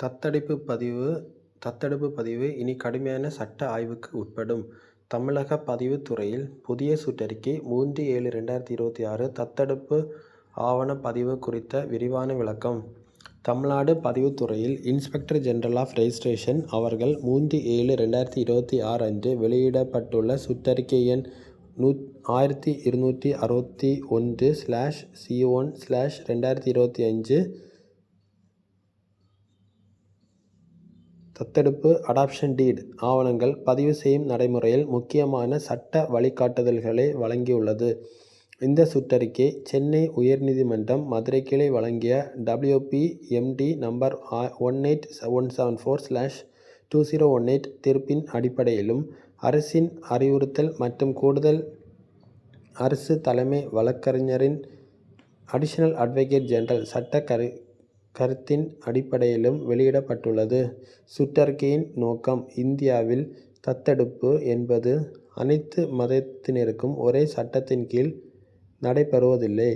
தத்தெடுப்பு பதிவு இனி கடுமையான சட்ட ஆய்வுக்கு உட்படும். தமிழக பதிவுத்துறையில் புதிய சுற்றறிக்கை 3/7/2026 தத்தெடுப்பு ஆவண பதிவு குறித்த விரிவான விளக்கம். தமிழ்நாடு பதிவுத்துறையில் இன்ஸ்பெக்டர் ஜெனரல் ஆப் ரெஜிஸ்ட்ரேஷன் அவர்கள் 3/7/2026 அன்று வெளியிடப்பட்டுள்ள சுற்றறிக்கை எண் 1261/C1/2025 தத்தெடுப்பு அடாப்ஷன் டீட் ஆவணங்கள் பதிவு செய்யும் நடைமுறையில் முக்கியமான சட்ட வழிகாட்டுதல்களை வழங்கியுள்ளது. இந்த சுற்றறிக்கை சென்னை உயர்நீதிமன்றம் மதுரை கிளை வழங்கிய WP-MD நம்பர் 18174/2018 தீர்ப்பின் அடிப்படையிலும், அரசின் அறிவுறுத்தல் மற்றும் கூடுதல் அரசு தலைமை வழக்கறிஞரின் அடிஷனல் அட்வொகேட் ஜெனரல் சட்ட கருத்தின் அடிப்படையிலும் வெளியிடப்பட்டுள்ளது. சுற்றறிக்கையின் நோக்கம்: இந்தியாவில் தத்தெடுப்பு என்பது அனைத்து மதத்தினருக்கும் ஒரே சட்டத்தின் கீழ் நடைபெறுவதில்லை.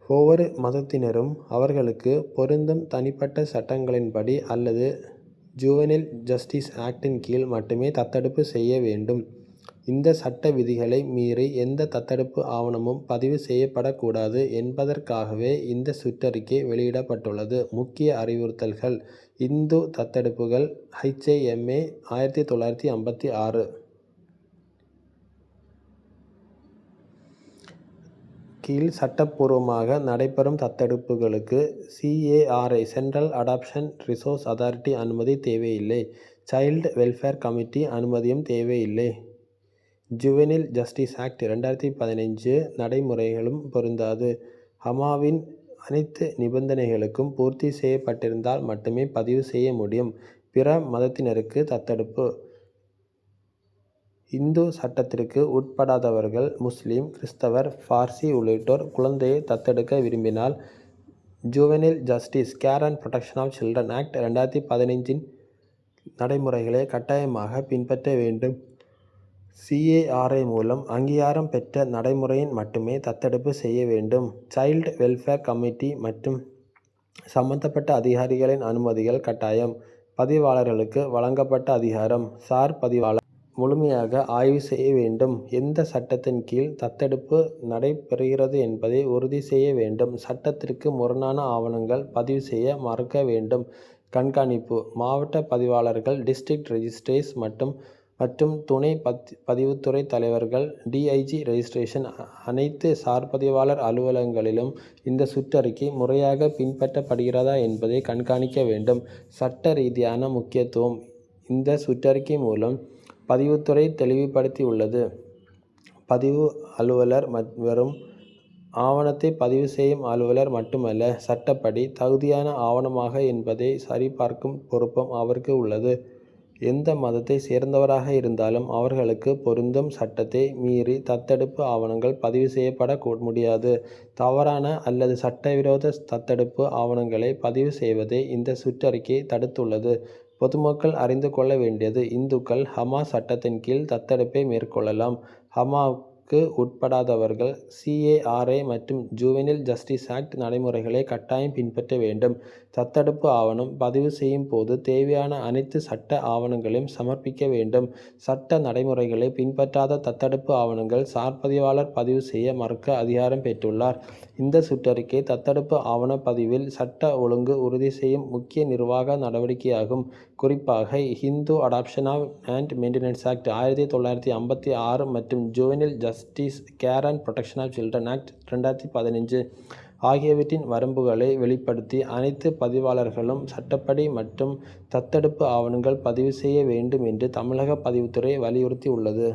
ஒவ்வொரு மதத்தினரும் அவர்களுக்கு பொருந்தும் தனிப்பட்ட சட்டங்களின்படி அல்லது ஜுவனைல் ஜஸ்டிஸ் ஆக்டின் கீழ் மட்டுமே தத்தெடுப்பு செய்ய வேண்டும். இந்த சட்ட விதிகளை மீறி எந்த தத்தெடுப்பு ஆவணமும் பதிவு செய்யப்படக்கூடாது என்பதற்காகவே இந்த சுற்றறிக்கை வெளியிடப்பட்டுள்ளது. முக்கிய அறிவுறுத்தல்கள்: இந்து தத்தெடுப்புகள் HIMA 1956 கீழ் சட்டப்பூர்வமாக நடைபெறும் தத்தெடுப்புகளுக்கு CARA central adoption resource authority அனுமதி தேவையில்லை. சைல்டு வெல்ஃபேர் கமிட்டி அனுமதியும் தேவையில்லை. ஜுவனைல் ஜஸ்டிஸ் ஆக்ட் 2015 நடைமுறைகளும் பொருந்தாது. ஹமாவின் அனைத்து நிபந்தனைகளுக்கும் பூர்த்தி செய்யப்பட்டிருந்தால் மட்டுமே பதிவு செய்ய முடியும். பிற மதத்தினருக்கு தத்தெடுப்பு: இந்து சட்டத்திற்கு உட்படாதவர்கள் முஸ்லிம், கிறிஸ்தவர், பார்சி உள்ளிட்டோர் குழந்தையை தத்தெடுக்க விரும்பினால் juvenile justice care and protection of children act 2015 நடைமுறைகளை கட்டாயமாக பின்பற்ற வேண்டும். CARA மூலம் அங்கீகாரம் பெற்ற நடைமுறையில் மட்டுமே தத்தெடுப்பு செய்ய வேண்டும். சைல்டு வெல்ஃபேர் கமிட்டி மற்றும் சம்பந்தப்பட்ட அதிகாரிகளின் அனுமதிகள் கட்டாயம். பதிவாளர்களுக்கு வழங்கப்பட்ட அதிகாரம்: சார் பதிவாளர் முழுமையாக ஆய்வு செய்ய வேண்டும். எந்த சட்டத்தின் கீழ் தத்தெடுப்பு நடைபெறுகிறது என்பதை உறுதி செய்ய வேண்டும். சட்டத்திற்கு முரணான ஆவணங்கள் பதிவு செய்ய மறுக்க வேண்டும். கண்காணிப்பு: மாவட்ட பதிவாளர்கள், டிஸ்ட்ரிக்ட் ரெஜிஸ்ட்ரேர்ஸ் மற்றும் துணை பதிவுத்துறை தலைவர்கள், DIG ரெஜிஸ்ட்ரேஷன் அனைத்து சார்பதிவாளர் அலுவலகங்களிலும் இந்த சுற்றறிக்கை முறையாக பின்பற்றப்படுகிறதா என்பதை கண்காணிக்க வேண்டும். சட்ட ரீதியான முக்கியத்துவம்: இந்த சுற்றறிக்கை மூலம் பதிவுத்துறை தெளிவுபடுத்தியுள்ளது. பதிவு அலுவலர் வெறும் ஆவணத்தை பதிவு செய்யும் அலுவலர் மட்டுமல்ல, சட்டப்படி தகுதியான ஆவணமாக என்பதை சரிபார்க்கும் பொறுப்பும் அவருக்கு உள்ளது. எந்த மதத்தை சேர்ந்தவராக இருந்தாலும் அவர்களுக்கு பொருந்தும் சட்டத்தை மீறி தத்தெடுப்பு ஆவணங்கள் பதிவு செய்யப்பட முடியாது. தவறான அல்லது சட்டவிரோத தத்தெடுப்பு ஆவணங்களை பதிவு செய்வதை இந்த சுற்றறிக்கை தடுத்துள்ளது. பொதுமக்கள் அறிந்து கொள்ள வேண்டியது: இந்துக்கள் ஹமா சட்டத்தின் கீழ் தத்தெடுப்பை மேற்கொள்ளலாம். ஹமாவுக்கு உட்படாதவர்கள் CARA மற்றும் ஜுவனைல் ஜஸ்டிஸ் ஆக்ட் நடைமுறைகளை கட்டாயம் பின்பற்ற வேண்டும். தத்தெடுப்பு ஆவணம் பதிவு செய்யும் போது தேவையான அனைத்து சட்ட ஆவணங்களையும் சமர்ப்பிக்க வேண்டும். சட்ட நடைமுறைகளை பின்பற்றாத தத்தெடுப்பு ஆவணங்கள் சார்பதிவாளர் பதிவு செய்ய மறுக்க அதிகாரம் பெற்றுள்ளார். இந்த சுற்றறிக்கை தத்தெடுப்பு ஆவண பதிவில் சட்ட ஒழுங்கு உறுதி செய்யும் முக்கிய நிர்வாக நடவடிக்கையாகும். குறிப்பாக Hindu adoption and maintenance act 1956 மற்றும் juvenile justice care and protection of children act 2015 ஆகியவற்றின் வரம்புகளை வெளிப்படுத்தி அனைத்து பதிவாளர்களும் சட்டப்படி மற்றும் தத்தெடுப்பு ஆவணங்கள் பதிவு செய்ய வேண்டும் என்று தமிழக பதிவுத்துறை வலியுறுத்தி உள்ளது.